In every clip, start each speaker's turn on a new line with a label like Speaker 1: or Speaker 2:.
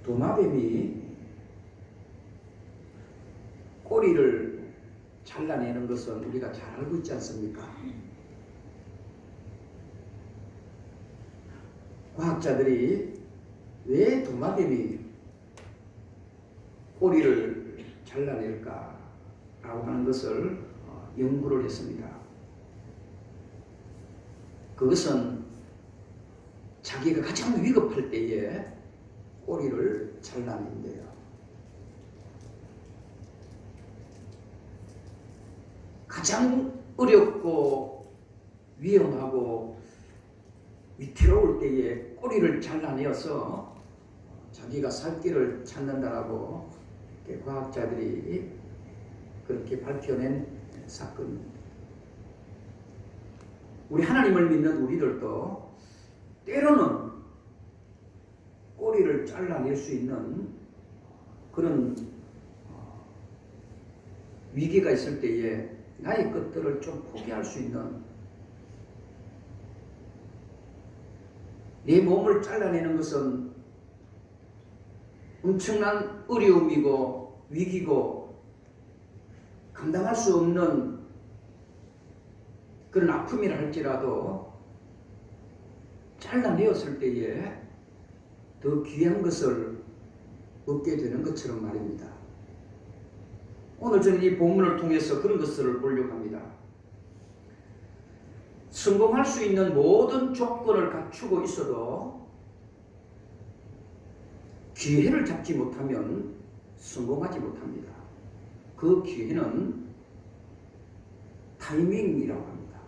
Speaker 1: 도마뱀이 꼬리를 잘라내는 것은 우리가 잘 알고 있지 않습니까? 과학자들이 왜 도마뱀이 꼬리를 잘라낼까 라고 하는 것을 연구를 했습니다. 그것은 자기가 가장 위급할 때에 꼬리를 잘라낸대요. 가장 어렵고 위험하고 위태로울 때에 꼬리를 잘라내어서 자기가 살 길을 찾는다라고 과학자들이 그렇게 밝혀낸 사건입니다. 우리 하나님을 믿는 우리들도 때로는 꼬리를 잘라낼 수 있는 그런 위기가 있을 때에 나의 것들을 좀 포기할 수 있는, 내 몸을 잘라내는 것은 엄청난 어려움이고 위기고 감당할 수 없는 그런 아픔이라 할지라도 잘라내었을 때에 더 귀한 것을 얻게 되는 것처럼 말입니다. 오늘 저는 이 본문을 통해서 그런 것을 보려고 합니다. 성공할 수 있는 모든 조건을 갖추고 있어도 기회를 잡지 못하면 성공하지 못합니다. 그 기회는 타이밍이라고 합니다.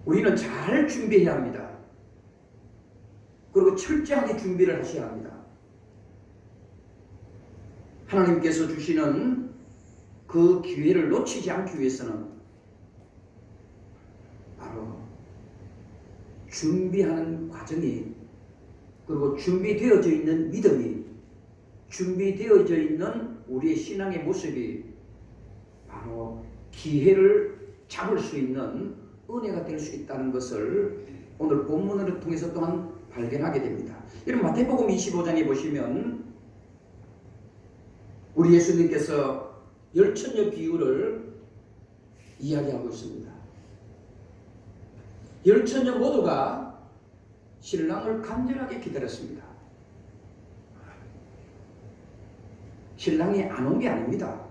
Speaker 1: 우리는 잘 준비해야 합니다. 그리고 철저하게 준비를 하셔야 합니다. 하나님께서 주시는 그 기회를 놓치지 않기 위해서는 바로 준비하는 과정이, 그리고 준비되어져 있는 믿음이, 준비되어져 있는 우리의 신앙의 모습이 바로 기회를 잡을 수 있는 은혜가 될 수 있다는 것을 오늘 본문을 통해서 또한 발견하게 됩니다. 여러분 마태복음 25장에 보시면 우리 예수님께서 열처녀 비유를 이야기하고 있습니다. 열처녀 모두가 신랑을 간절하게 기다렸습니다. 신랑이 안 온 게 아닙니다.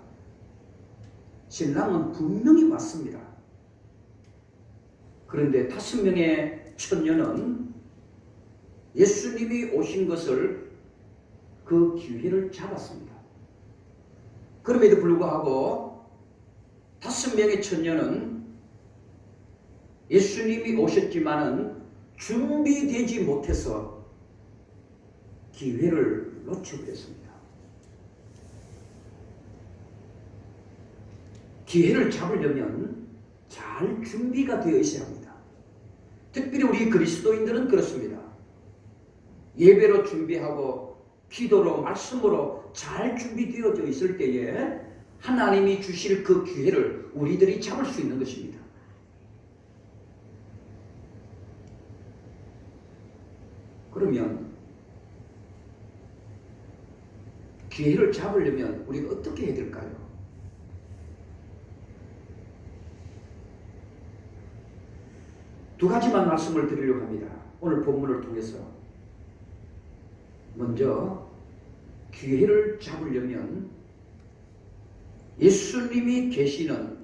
Speaker 1: 신랑은 분명히 왔습니다. 그런데 5명의 처녀는 예수님이 오신 것을, 그 기회를 잡았습니다. 그럼에도 불구하고 5명의 처녀는 예수님이 오셨지만은 준비되지 못해서 기회를 놓쳐버렸습니다. 기회를 잡으려면 잘 준비가 되어 있어야 합니다. 특별히 우리 그리스도인들은 그렇습니다. 예배로 준비하고 기도로, 말씀으로 잘 준비되어져 있을 때에 하나님이 주실 그 기회를 우리들이 잡을 수 있는 것입니다. 그러면 기회를 잡으려면 우리가 어떻게 해야 될까요? 두 가지만 말씀을 드리려고 합니다. 오늘 본문을 통해서. 먼저 기회를 잡으려면 예수님이 계시는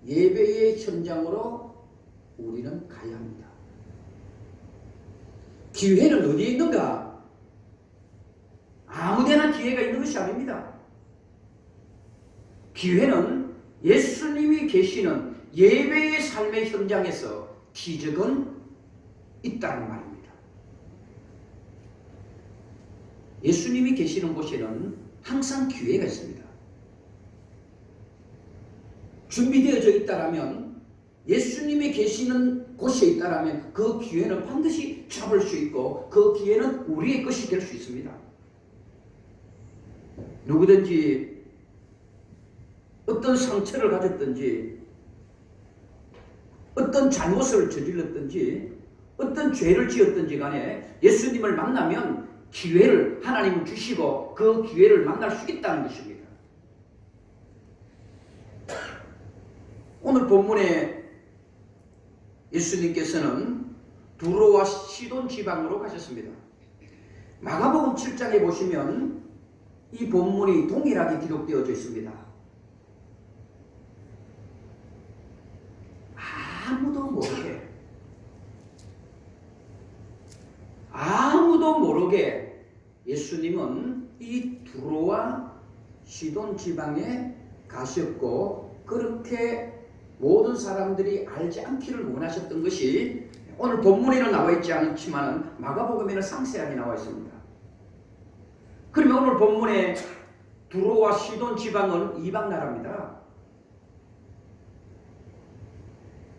Speaker 1: 예배의 현장으로 우리는 가야 합니다. 기회는 어디에 있는가? 아무데나 기회가 있는 것이 아닙니다. 기회는 예수님이 계시는 예배의 삶의 현장에서 기적은 있다는 말입니다. 예수님이 계시는 곳에는 항상 기회가 있습니다. 준비되어져 있다라면, 예수님이 계시는 곳에 있다라면 그 기회는 반드시 잡을 수 있고 그 기회는 우리의 것이 될 수 있습니다. 누구든지 어떤 상처를 가졌든지 어떤 잘못을 저질렀든지 어떤 죄를 지었든지 간에 예수님을 만나면 기회를 하나님은 주시고 그 기회를 만날 수 있다는 것입니다. 오늘 본문에 예수님께서는 두로와 시돈 지방으로 가셨습니다. 마가복음 7장에 보시면 이 본문이 동일하게 기록되어져 있습니다. 아무도 모르게 예수님은 이 두로와 시돈 지방에 가셨고 그렇게 모든 사람들이 알지 않기를 원하셨던 것이 오늘 본문에는 나와 있지 않지만 마가복음에는 상세하게 나와 있습니다. 그러면 오늘 본문에 두로와 시돈 지방은 이방 나라입니다.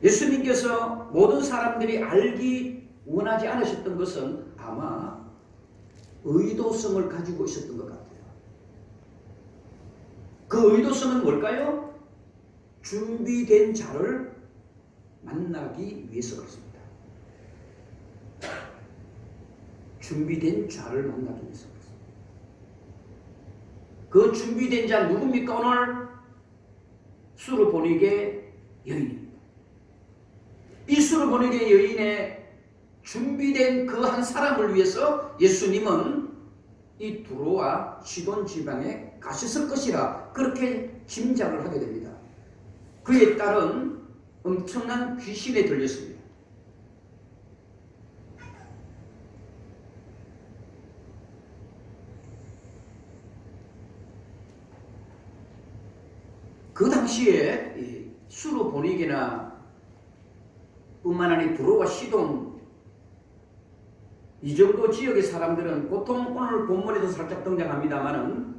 Speaker 1: 예수님께서 모든 사람들이 알기 원하지 않으셨던 것은 아마 의도성을 가지고 있었던 것 같아요. 그 의도성은 뭘까요? 준비된 자를 만나기 위해서 그렇습니다. 준비된 자를 만나기 위해서 그렇습니다. 그 준비된 자 누굽니까? 오늘 수르보니게 여인입니다. 이 수르보니게 여인의 준비된 그 한 사람을 위해서 예수님은 이 두로와 시돈 지방에 가셨을 것이라 그렇게 짐작을 하게 됩니다. 그에 따른 엄청난 귀신에 들렸습니다. 그 당시에 수르보니게나 뿐만 아니라 두로와 시돈 이 정도 지역의 사람들은 보통 오늘 본문에도 살짝 등장합니다만은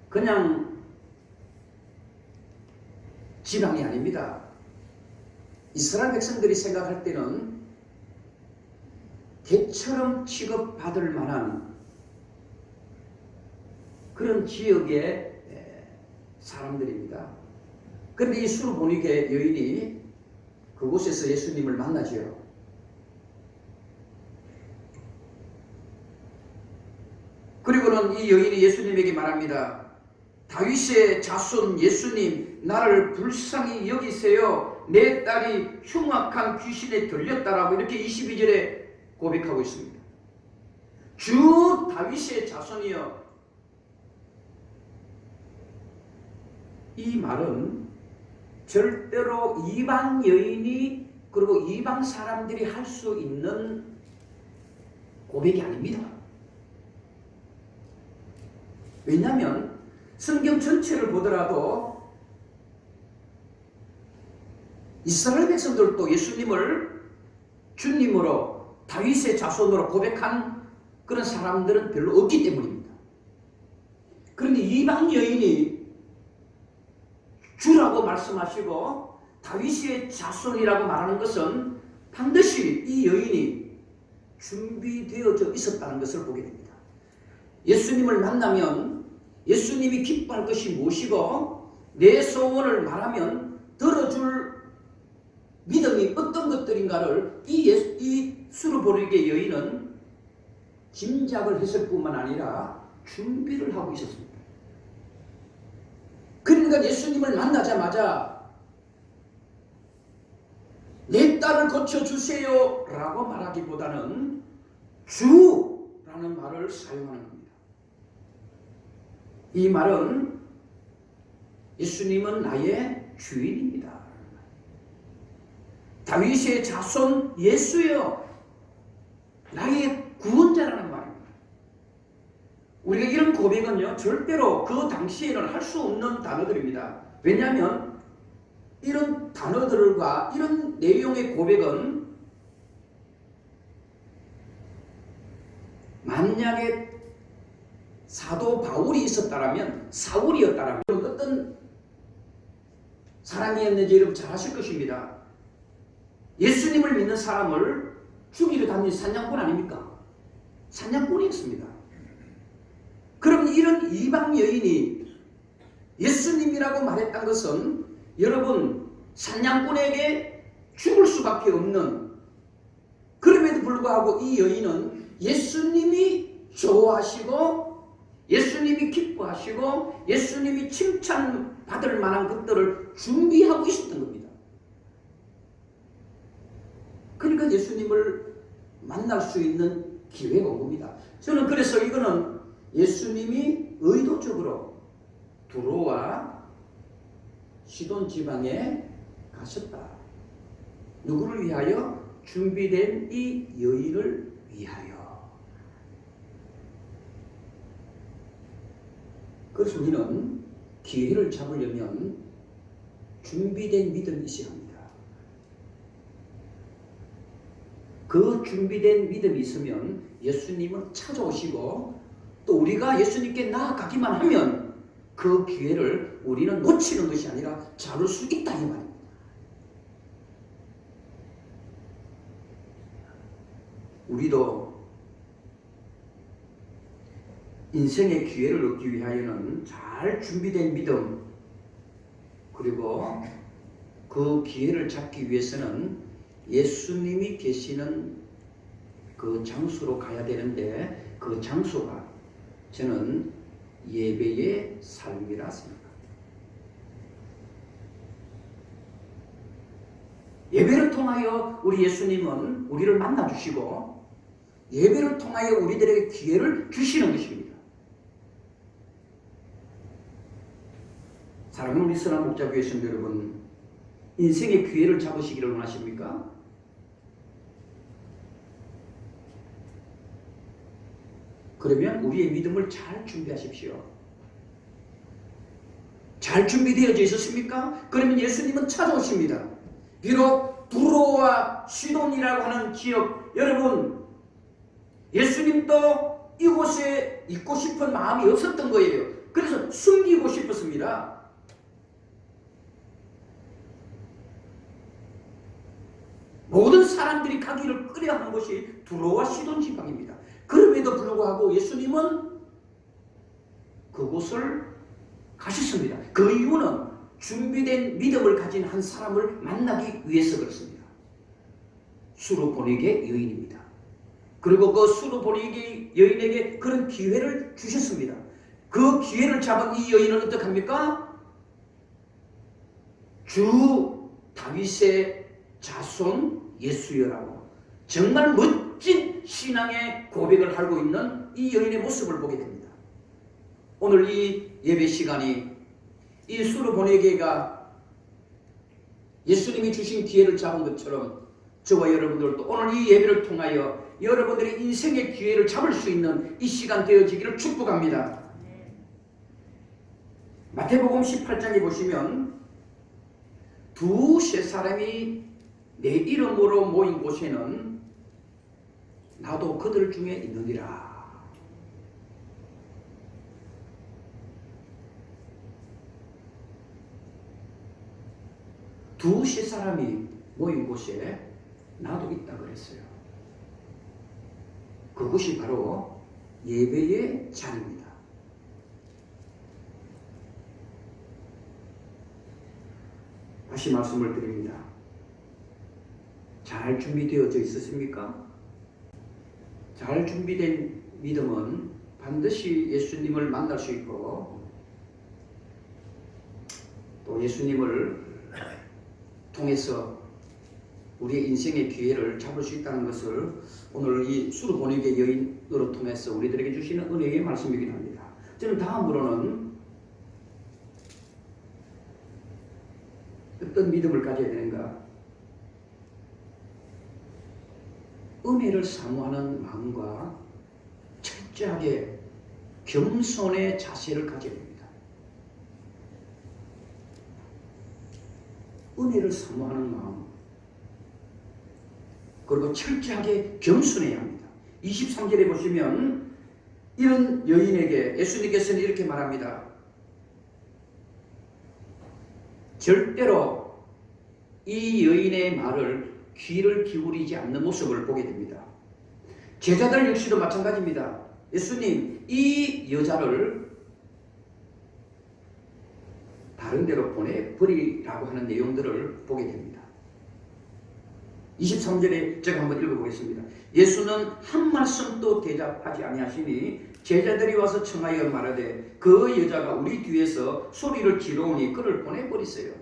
Speaker 1: 그냥 지방이 아닙니다. 이스라엘 백성들이 생각할 때는 개처럼 취급받을 만한 그런 지역의 사람들입니다. 그런데 이 수르보니게 여인이 그곳에서 예수님을 만나지요. 그리고는 이 여인이 예수님에게 말합니다. 다윗의 자손 예수님, 나를 불쌍히 여기세요. 내 딸이 흉악한 귀신에 들렸다라고 이렇게 22절에 고백하고 있습니다. 주 다윗의 자손이여. 이 말은 절대로 이방 여인이 그리고 이방 사람들이 할 수 있는 고백이 아닙니다. 왜냐하면 성경 전체를 보더라도 이스라엘 백성들도 예수님을 주님으로 다윗의 자손으로 고백한 그런 사람들은 별로 없기 때문입니다. 그런데 이방 여인이 주라고 말씀하시고 다윗의 자손이라고 말하는 것은 반드시 이 여인이 준비되어져 있었다는 것을 보게 됩니다. 예수님을 만나면 예수님이 기뻐할 것이 무엇이고 내 소원을 말하면 들어줄 믿음이 어떤 것들인가를 이 수르보니게 여인은 짐작을 했을 뿐만 아니라 준비를 하고 있었습니다. 그러니까 예수님을 만나자마자 내 딸을 고쳐주세요 라고 말하기보다는 주라는 말을 사용하는 겁니다. 이 말은 예수님은 나의 주인입니다. 다윗의 자손 예수여, 나의 구원자라는 말입니다. 우리가 이런 고백은요 절대로 그 당시에는 할 수 없는 단어들입니다. 왜냐하면 이런 단어들과 이런 내용의 고백은 만약에 사도 바울이 있었다면, 사울이었다면 어떤 사람이었는지 여러분 잘 아실 것입니다. 예수님을 믿는 사람을 죽이러 다니는 사냥꾼 아닙니까? 사냥꾼이었습니다. 그럼 이런 이방 여인이 예수님이라고 말했던 것은 여러분 사냥꾼에게 죽을 수밖에 없는 그럼에도 불구하고 이 여인은 예수님이 좋아하시고 예수님이 기뻐하시고 예수님이 칭찬받을 만한 것들을 준비하고 있었던 겁니다. 그러니까 예수님을 만날 수 있는 기회가 온 겁니다. 저는 그래서 이거는 예수님이 의도적으로 두로와 시돈 지방에 가셨다. 누구를 위하여? 준비된 이 여인을 위하여. 그래서 우리는 기회를 잡으려면 준비된 믿음이 있어야 합니다. 그 준비된 믿음이 있으면 예수님은 찾아오시고 또 우리가 예수님께 나아가기만 하면 그 기회를 우리는 놓치는 것이 아니라 잡을 수 있다 이 말입니다. 우리도 인생의 기회를 얻기 위하여는 잘 준비된 믿음 그리고 그 기회를 잡기 위해서는 예수님이 계시는 그 장소로 가야 되는데 그 장소가 저는 예배의 삶이라 생각합니다. 예배를 통하여 우리 예수님은 우리를 만나주시고 예배를 통하여 우리들에게 기회를 주시는 것입니다. 사랑하는 우리 선한 목자교회 성도 여러분, 인생의 기회를 잡으시기를 원하십니까? 그러면 우리의 믿음을 잘 준비하십시오. 잘 준비되어져 있었습니까? 그러면 예수님은 찾아오십니다. 비록 두로와 시돈이라고 하는 지역, 여러분 예수님도 이곳에 있고 싶은 마음이 없었던 거예요. 그래서 숨기고 싶었습니다. 모든 사람들이 가기를 꺼려하는 곳이 두로와 시돈 지방입니다. 그럼에도 불구하고 예수님은 그곳을 가셨습니다. 그 이유는 준비된 믿음을 가진 한 사람을 만나기 위해서 그렇습니다. 수로보니게 여인입니다. 그리고 그 수로보니게 여인에게 그런 기회를 주셨습니다. 그 기회를 잡은 이 여인은 어떡합니까? 주 다윗의 자손 예수여라고 정말 멋진 신앙의 고백을 하고 있는 이 여인의 모습을 보게 됩니다. 오늘 이 예배 시간이 이 수로보니게가 예수님이 주신 기회를 잡은 것처럼 저와 여러분들도 오늘 이 예배를 통하여 여러분들의 인생의 기회를 잡을 수 있는 이 시간 되어지기를 축복합니다. 마태복음 18장에 보시면 두세 사람이 내 이름으로 모인 곳에는 나도 그들 중에 있느니라. 두세 사람이 모인 곳에 나도 있다 그랬어요. 그것이 바로 예배의 자리입니다. 다시 말씀을 드립니다. 잘 준비되어져 있었습니까? 잘 준비된 믿음은 반드시 예수님을 만날 수 있고 또 예수님을 통해서 우리의 인생의 기회를 잡을 수 있다는 것을 오늘 이 수로보니게 여인으로 통해서 우리들에게 주시는 은혜의 말씀이긴 합니다. 저는 다음으로는 어떤 믿음을 가져야 되는가? 은혜를 사모하는 마음과 철저하게 겸손의 자세를 가져야 됩니다. 은혜를 사모하는 마음 그리고 철저하게 겸손해야 합니다. 23절에 보시면 이런 여인에게 예수님께서는 이렇게 말합니다. 절대로 이 여인의 말을 귀를 기울이지 않는 모습을 보게 됩니다. 제자들 역시도 마찬가지입니다. 예수님, 이 여자를 다른 데로 보내버리라고 하는 내용들을 보게 됩니다. 23절에 제가 한번 읽어보겠습니다. 예수는 한 말씀도 대답하지 아니하시니 제자들이 와서 청하여 말하되 그 여자가 우리 뒤에서 소리를 지르오니 그를 보내버리세요.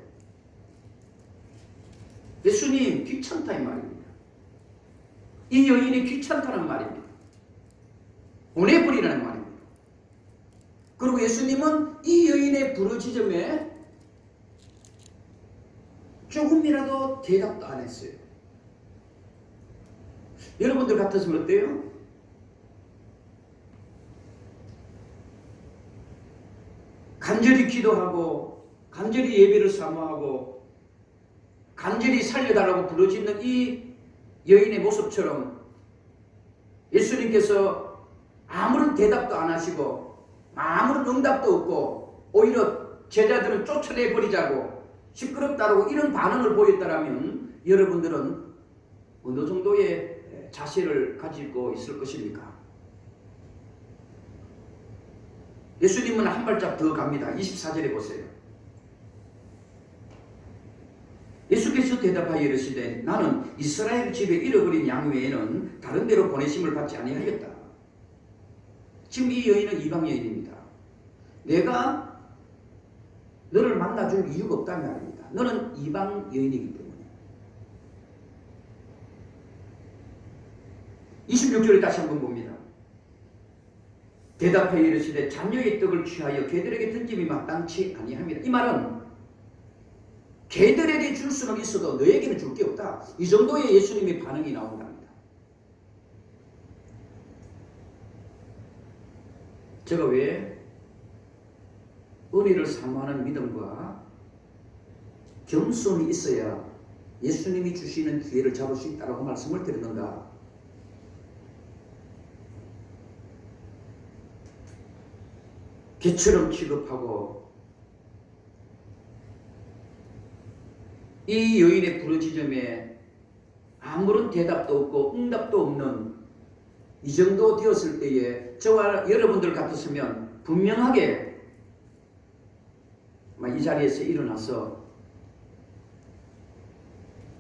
Speaker 1: 예수님 귀찮다 이 말입니다. 이 여인이 귀찮다는 말입니다. 보내버리라는 말입니다. 그리고 예수님은 이 여인의 부르짖음에 조금이라도 대답도 안 했어요. 여러분들 같았으면 어때요? 간절히 기도하고 간절히 예배를 사모하고 간절히 살려달라고 부르짖는 이 여인의 모습처럼 예수님께서 아무런 대답도 안 하시고 아무런 응답도 없고 오히려 제자들은 쫓아내버리자고 시끄럽다고 이런 반응을 보였다면 여러분들은 어느 정도의 자세를 가지고 있을 것입니까? 예수님은 한 발짝 더 갑니다. 24절에 보세요. 예수께서 대답하여 이르시되 나는 이스라엘 집에 잃어버린 양 외에는 다른 데로 보내심을 받지 아니하였다. 지금 이 여인은 이방 여인입니다. 내가 너를 만나줄 이유가 없다는 말입니다. 너는 이방 여인이기 때문에. 26절에 다시 한번 봅니다. 대답하여 이르시되 잔여의 떡을 취하여 개들에게 던짐이 마땅치 아니함이라. 이 말은 개들에게 줄 수는 있어도 너에게는 줄 게 없다. 이 정도의 예수님의 반응이 나온답니다. 제가 왜 은혜를 사모하는 믿음과 겸손이 있어야 예수님이 주시는 기회를 잡을 수 있다고 말씀을 드렸는가? 개처럼 취급하고 이 여인의 부르짖음에 아무런 대답도 없고 응답도 없는 이 정도 되었을 때에 저와 여러분들 같았으면 분명하게 이 자리에서 일어나서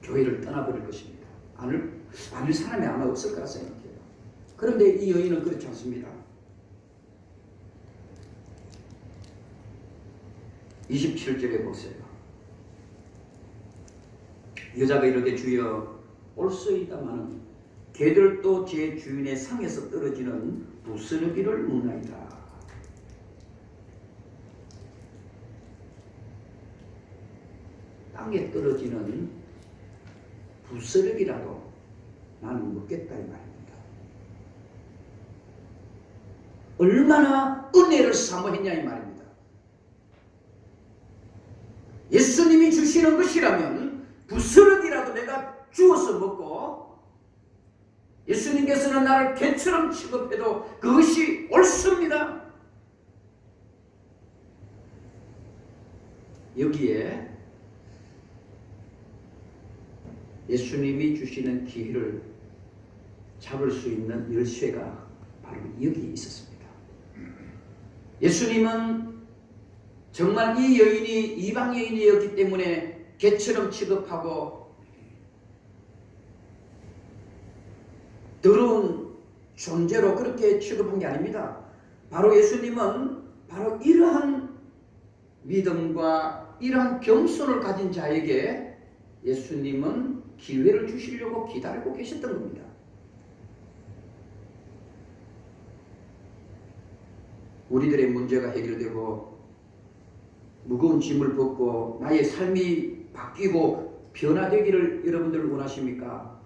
Speaker 1: 교회를 떠나버릴 것입니다. 아닐 사람이 아마 없을 거라 생각해요. 그런데 이 여인은 그렇지 않습니다. 27절에 보세요. 여자가 이르되 주여 올소이다마는 개들도 제 주인의 상에서 떨어지는 부스러기를 먹나이다. 땅에 떨어지는 부스러기라도 나는 먹겠다 이 말입니다. 얼마나 은혜를 사모했냐 이 말입니다. 예수님이 주시는 것이라면 부스러기라도 내가 주워서 먹고 예수님께서는 나를 개처럼 취급해도 그것이 옳습니다. 여기에 예수님이 주시는 기회를 잡을 수 있는 열쇠가 바로 여기 있었습니다. 예수님은 정말 이 여인이 이방 여인이었기 때문에 개처럼 취급하고 더러운 존재로 그렇게 취급한 게 아닙니다. 바로 예수님은 바로 이러한 믿음과 이러한 겸손을 가진 자에게 예수님은 기회를 주시려고 기다리고 계셨던 겁니다. 우리들의 문제가 해결되고 무거운 짐을 벗고 나의 삶이 바뀌고 변화되기를 여러분들 원하십니까?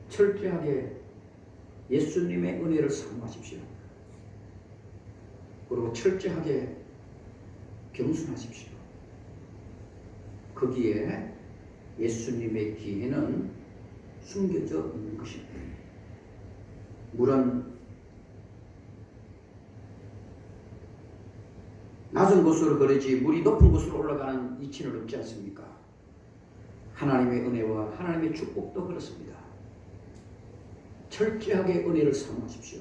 Speaker 1: 철저하게 예수님의 은혜를 사모하십시오. 그리고 철저하게 겸손하십시오. 거기에 예수님의 기회는 숨겨져 있는 것입니다. 물은 낮은 곳으로 흐르지 물이 높은 곳으로 올라가는 이치는 없지 않습니까? 하나님의 은혜와 하나님의 축복도 그렇습니다. 철저하게 은혜를 사모하십시오.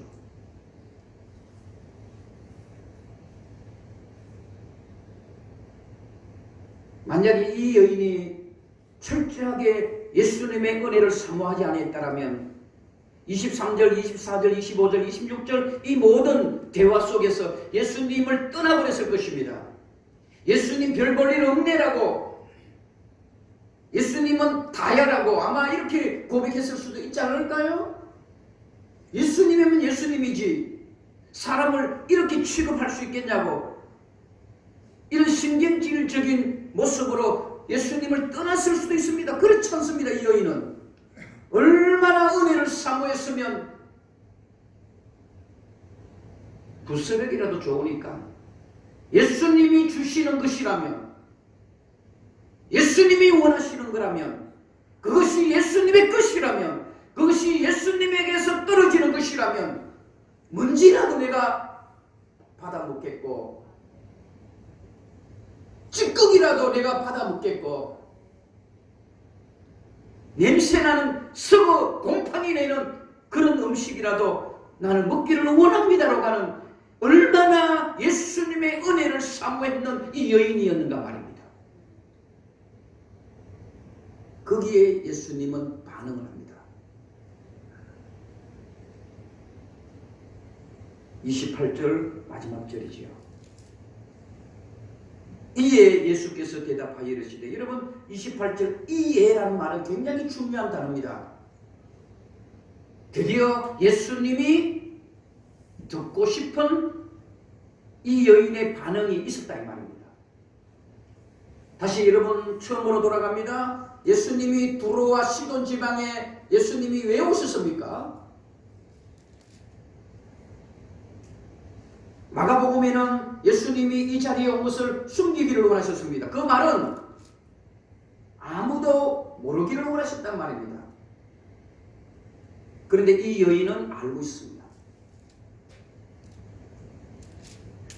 Speaker 1: 만약에 이 여인이 철저하게 예수님의 은혜를 사모하지 아니했다라면 23절, 24절, 25절, 26절 이 모든 대화 속에서 예수님을 떠나버렸을 것입니다. 예수님 별 볼 일 없네라고, 예수님은 다야라고 아마 이렇게 고백했을 수도 있지 않을까요? 예수님이면 예수님이지 사람을 이렇게 취급할 수 있겠냐고, 이런 신경질적인 모습으로 예수님을 떠났을 수도 있습니다. 그렇지 않습니다. 이 여인은 얼마나 은혜를 사모했으면 부스럭이라도 좋으니까 예수님이 주시는 것이라면, 예수님이 원하시는 거라면, 그것이 예수님의 것이라면, 그것이 예수님에게서 떨어지는 것이라면 뭔지라도 내가 받아 먹겠고, 찌꺼기라도 내가 받아 먹겠고, 냄새나는 썩어 곰팡이 내는 그런 음식이라도 나는 먹기를 원합니다라고 하는, 얼마나 예수님의 은혜를 사모했는 이 여인이었는가 말입니다. 거기에 예수님은 반응을 합니다. 28절 마지막 절이지요. 이에 예수께서 대답하여 이르시되, 여러분 28절 이에라는 말은 굉장히 중요한 단어입니다. 드디어 예수님이 듣고 싶은 이 여인의 반응이 있었다 이 말입니다. 다시 여러분 처음으로 돌아갑니다. 예수님이 두로와 시돈 지방에 예수님이 왜 오셨습니까? 마가복음에는 예수님이 이 자리에 온 것을 숨기기를 원하셨습니다. 그 말은 아무도 모르기를 원하셨단 말입니다. 그런데 이 여인은 알고 있습니다.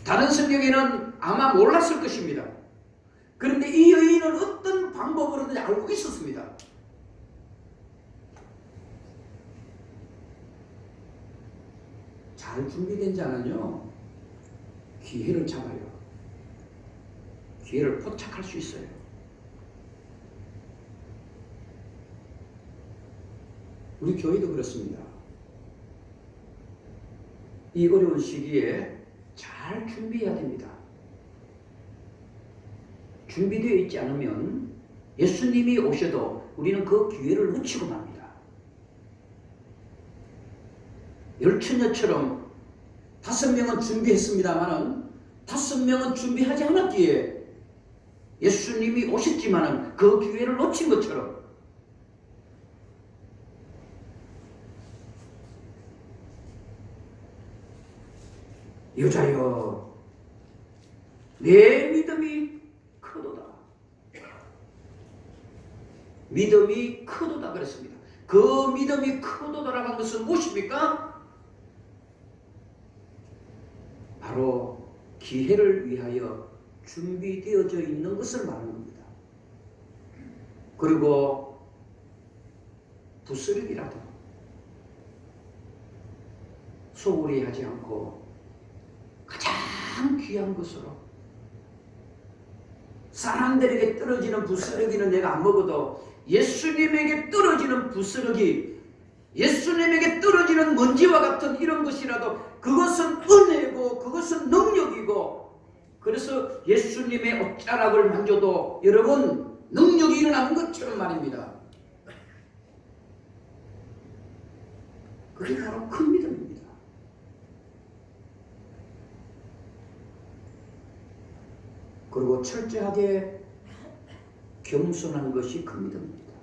Speaker 1: 다른 성경에는 아마 몰랐을 것입니다. 그런데 이 여인은 어떤 방법으로든지 알고 있었습니다. 잘 준비된 자는요, 기회를 잡아요. 기회를 포착할 수 있어요. 우리 교회도 그렇습니다. 이 어려운 시기에 잘 준비해야 됩니다. 준비되어 있지 않으면 예수님이 오셔도 우리는 그 기회를 놓치고 맙니다. 열처녀처럼 5명은 준비했습니다마는 5명은 준비하지 않았기에 예수님이 오셨지만은 그 기회를 놓친 것처럼 여자여 내 믿음이 크도다. 믿음이 크도다 그랬습니다. 그 믿음이 크도다라는 것은 무엇입니까? 바로 기회를 위하여 준비되어져 있는 것을 말하는 겁니다. 그리고 부스럭이라도 소홀히 하지 않고 가장 귀한 것으로, 사람들에게 떨어지는 부스러기는 내가 안 먹어도 예수님에게 떨어지는 부스러기, 예수님에게 떨어지는 먼지와 같은 이런 것이라도 그것은 은혜고 그것은 능력이고, 그래서 예수님의 옷자락을 만져도 여러분 능력이 일어나는 것처럼 말입니다. 그게 바로 큰 믿음입니다. 그리고 철저하게 겸손한 것이 큰 믿음입니다.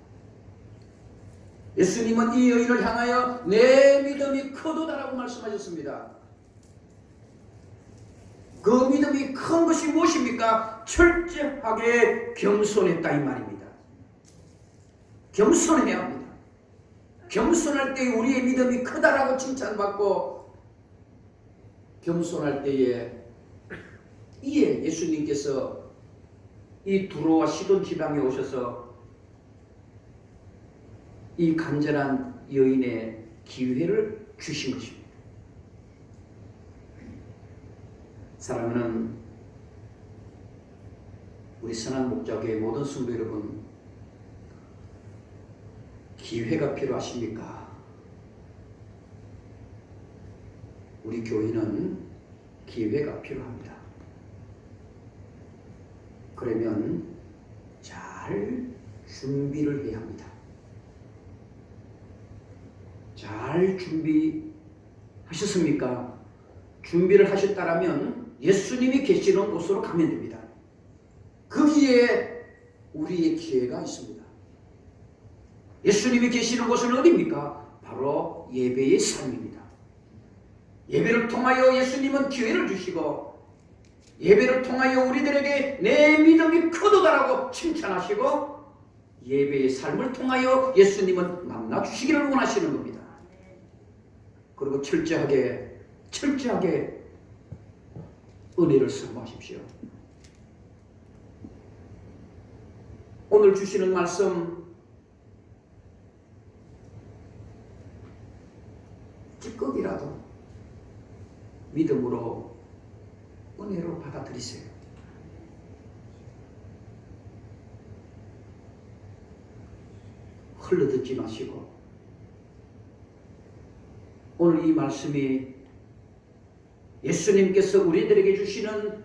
Speaker 1: 예수님은 이 여인을 향하여 내 믿음이 크도다라고 말씀하셨습니다. 그 믿음이 큰 것이 무엇입니까? 철저하게 겸손했다 이 말입니다. 겸손해야 합니다. 겸손할 때 우리의 믿음이 크다라고 칭찬받고, 겸손할 때에 이에 예수님께서 이 두로와 시돈 지방에 오셔서 이 간절한 여인의 기회를 주신 것입니다. 사랑하는 우리 선한 목자교회 모든 성도 여러분, 기회가 필요하십니까? 우리 교회는 기회가 필요합니다. 그러면 잘 준비를 해야 합니다. 잘 준비하셨습니까? 준비를 하셨다면 예수님이 계시는 곳으로 가면 됩니다. 거기에 우리의 기회가 있습니다. 예수님이 계시는 곳은 어디입니까? 바로 예배의 삶입니다. 예배를 통하여 예수님은 기회를 주시고, 예배를 통하여 우리들에게 내 믿음이 크도다라고 칭찬하시고, 예배의 삶을 통하여 예수님은 만나주시기를 원하시는 겁니다. 그리고 철저하게 은혜를 사모하십시오. 오늘 주시는 말씀 찌꺼기라도 믿음으로 은혜로 받아들이세요. 흘러듣지 마시고, 오늘 이 말씀이 예수님께서 우리들에게 주시는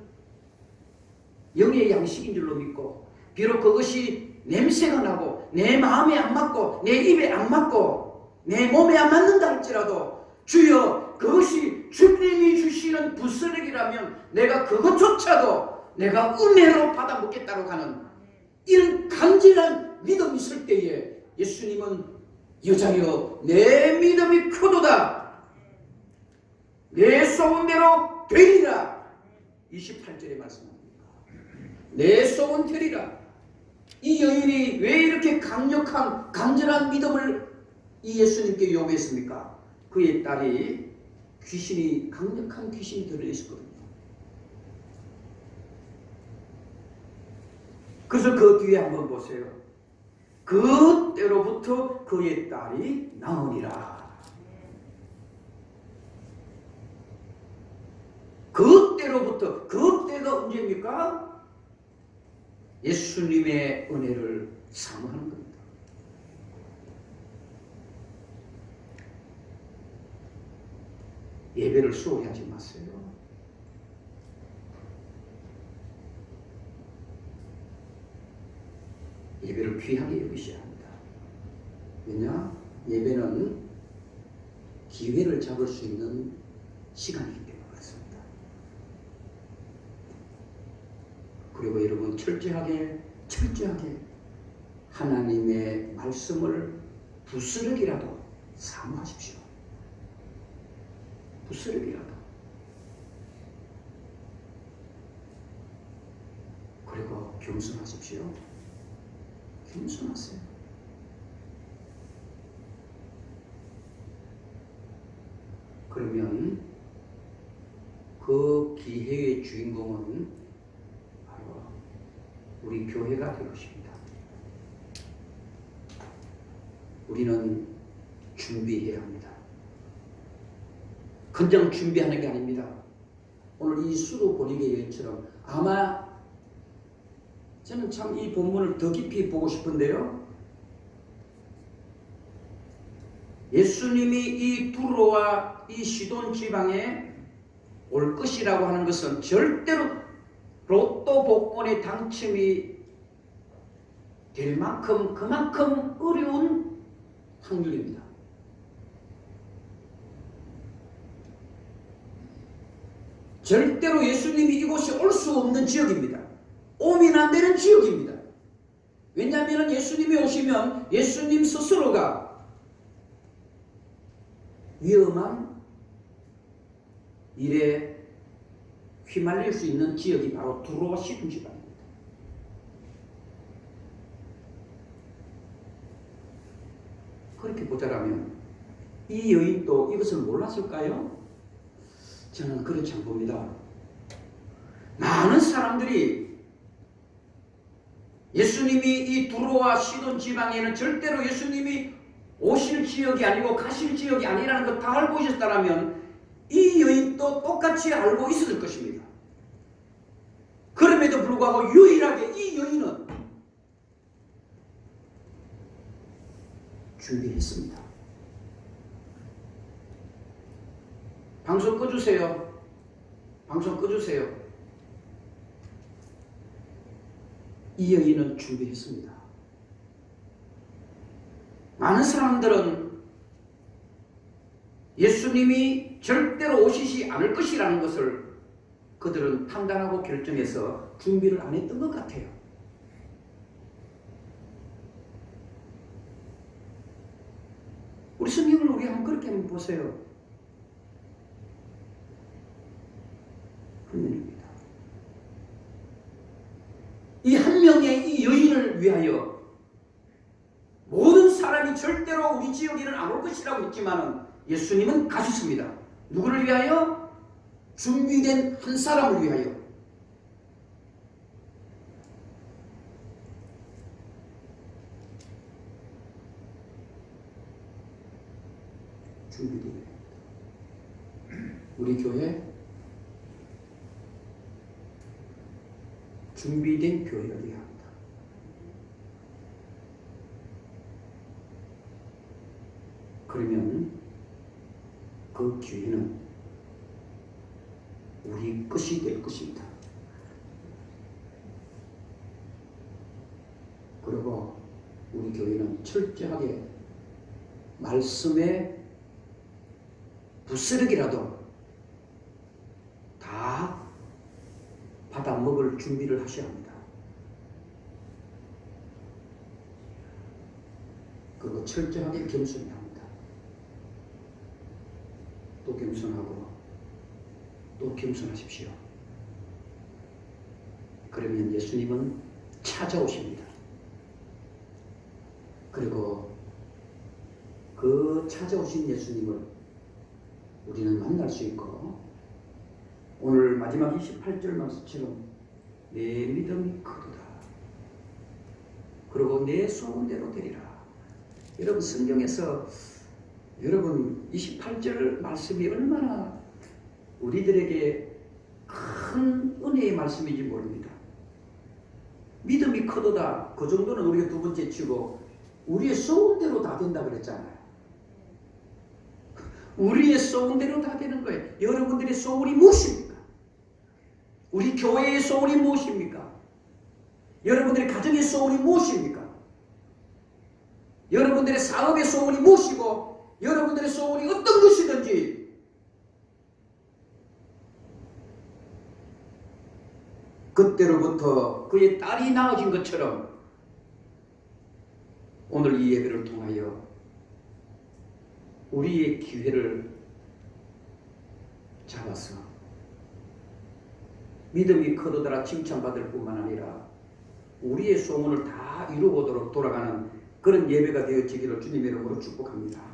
Speaker 1: 영의 양식인 줄로 믿고, 비록 그것이 냄새가 나고 내 마음에 안 맞고 내 입에 안 맞고 내 몸에 안 맞는다 할지라도, 주여 그것이 주님이 주시는 부스러기라면 내가 그것조차도 내가 은혜로 받아 먹겠다고 하는 이런 간절한 믿음이 있을 때에 예수님은 여자여 내 믿음이 크도다, 내 소원 대로 되리라. 28절에 말씀합니다. 내 소원 되리라. 이 여인이 왜 이렇게 강력한 간절한 믿음을 이 예수님께 요구했습니까? 그의 딸이 강력한 귀신이 들어있었거든요. 그래서 그 뒤에 한번 보세요. 그때로부터 그의 딸이 나으니라. 그때로부터, 그때가 언제입니까? 예수님의 은혜를 사모하는 겁니다. 예배를 소홀히 하지 마세요. 예배를 귀하게 여기셔야 합니다. 왜냐? 예배는 기회를 잡을 수 있는 시간이기 때문에 그렇습니다. 그리고 여러분 철저하게 하나님의 말씀을 부스러기라도 사모하십시오. 부스러기라도. 그리고 겸손하십시오. 겸손하세요. 그러면 그 기회의 주인공은 바로 우리 교회가 될 것입니다. 우리는 준비해야 합니다. 그냥 준비하는 게 아닙니다. 오늘 이 수도 보리게 여인처럼 아마 저는 참 이 본문을 더 깊이 보고 싶은데요. 예수님이 이 두로와 이 시돈 지방에 올 것이라고 하는 것은 절대로 로또 복권에 당첨이 될 만큼 그만큼 어려운 확률입니다. 절대로 예수님이 이곳에 올 수 없는 지역입니다. 오면 안 되는 지역입니다. 왜냐하면 예수님이 오시면 예수님 스스로가 위험한 일에 휘말릴 수 있는 지역이 바로 두로와 시돈 지방입니다. 그렇게 보자라면 이 여인도 이것을 몰랐을까요? 저는 그렇지 않 봅니다. 많은 사람들이 예수님이 이 두로와 시돈 지방에는 절대로 예수님이 오실 지역이 아니고 가실 지역이 아니라는 걸 다 알고 있었다면 이 여인도 똑같이 알고 있었을 것입니다. 그럼에도 불구하고 유일하게 이 여인은 준비했습니다. 방송 꺼주세요. 방송 꺼주세요. 이 여인은 준비했습니다. 많은 사람들은 예수님이 절대로 오시지 않을 것이라는 것을 그들은 판단하고 결정해서 준비를 안 했던 것 같아요. 우리 성경을 우리 한번 그렇게 한번 보세요. 한면입니다. 이 한 명의 이 여인을 위하여 모든 사람이 절대로 우리 지역에는 안 올 것이라고 했지만 예수님은 가셨습니다. 누구를 위하여? 준비된 한 사람을 위하여. 준비된 우리 교회 준비된 교회를 위합니다. 그러면 그 교회는 우리 것이 될 것입니다. 그리고 우리 교회는 철저하게 말씀에 부스러기라도 다 받아 먹을 준비를 하셔야 합니다. 그리고 철저하게 겸손해야 합니다. 또 겸손하고 또 겸손하십시오. 그러면 예수님은 찾아오십니다. 그리고 그 찾아오신 예수님을 우리는 만날 수 있고, 오늘 마지막 28절 말씀처럼 내 믿음이 크도다. 그리고 내 소원대로 되리라. 여러분 성경에서 여러분 28절 말씀이 얼마나 우리들에게 큰 은혜의 말씀인지 모릅니다. 믿음이 크도다. 그 정도는 우리가 두 번째 치고 우리의 소원대로 다 된다 그랬잖아요. 우리의 소원대로 다 되는 거예요. 여러분들의 소원이 무엇입니까? 우리 교회의 소원이 무엇입니까? 여러분들의 가정의 소원이 무엇입니까? 여러분들의 사업의 소원이 무엇이고 여러분들의 소원이 어떤 것이든지 그때로부터 그의 딸이 나아진 것처럼 오늘 이 예배를 통하여 우리의 기회를 잡아서 믿음이 커도더라 칭찬받을 뿐만 아니라 우리의 소원을 다 이루고도록 돌아가는 그런 예배가 되어지기를 주님의 이름으로 축복합니다.